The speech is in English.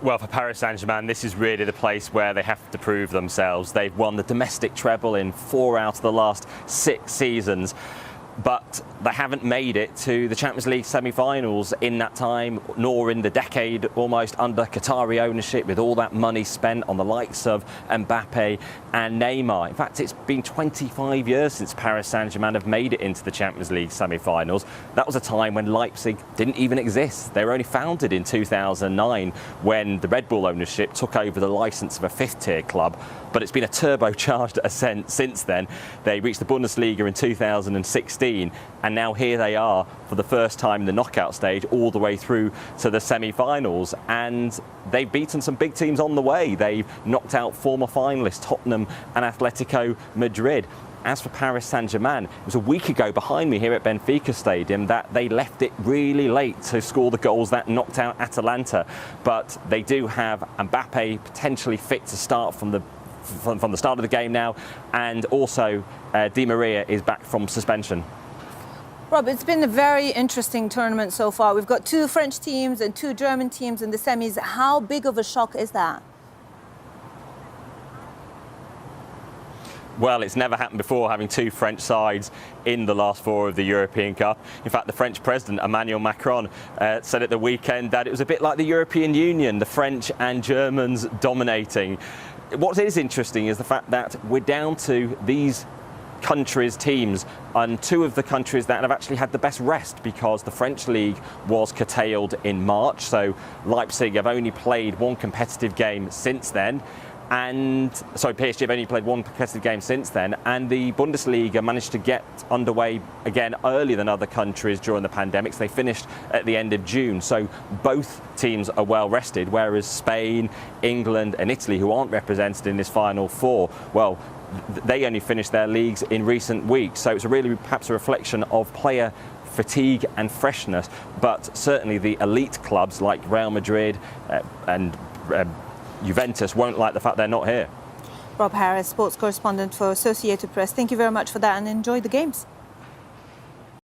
Well, for Paris Saint-Germain, this is really the place where they have to prove themselves. They've won the domestic treble in 4 out of the last 6 seasons, but they haven't made it to the Champions League semi-finals in that time, nor in the decade almost under Qatari ownership, with all that money spent on the likes of Mbappe and Neymar. In fact, it's been 25 years since Paris Saint-Germain have made it into the Champions League semi-finals. That was a time when Leipzig didn't even exist. They were only founded in 2009 when the Red Bull ownership took over the licence of a 5th-tier club. But it's been a turbocharged ascent since then. They reached the Bundesliga in 2016, and now here they are for the first time in the knockout stage, all the way through to the semi-finals. And they've beaten some big teams on the way. They've knocked out former finalists Tottenham and Atletico Madrid. As for Paris Saint-Germain, it was a week ago behind me here at Benfica Stadium that they left it really late to score the goals that knocked out Atalanta. But they do have Mbappe potentially fit to start from the start of the game now, and also Di Maria is back from suspension. Rob, it's been a very interesting tournament so far. We've got 2 French teams and 2 German teams in the semis. How big of a shock is that? Well, it's never happened before, having 2 French sides in the last 4 of the European Cup. In fact, the French president, Emmanuel Macron, said at the weekend that it was a bit like the European Union, the French and Germans dominating. What is interesting is the fact that we're down to these countries' teams and 2 of the countries that have actually had the best rest, because the French league was curtailed in March, so Leipzig have only played 1 competitive game since then. PSG have only played 1 competitive game since then, and the Bundesliga managed to get underway again earlier than other countries during the pandemic. So they finished at the end of June. So both teams are well rested, whereas Spain, England and Italy, who aren't represented in this Final 4, well, they only finished their leagues in recent weeks. So it's really perhaps a reflection of player fatigue and freshness, but certainly the elite clubs like Real Madrid and Juventus won't like the fact they're not here. Rob Harris, sports correspondent for Associated Press. Thank you very much for that, and enjoy the games.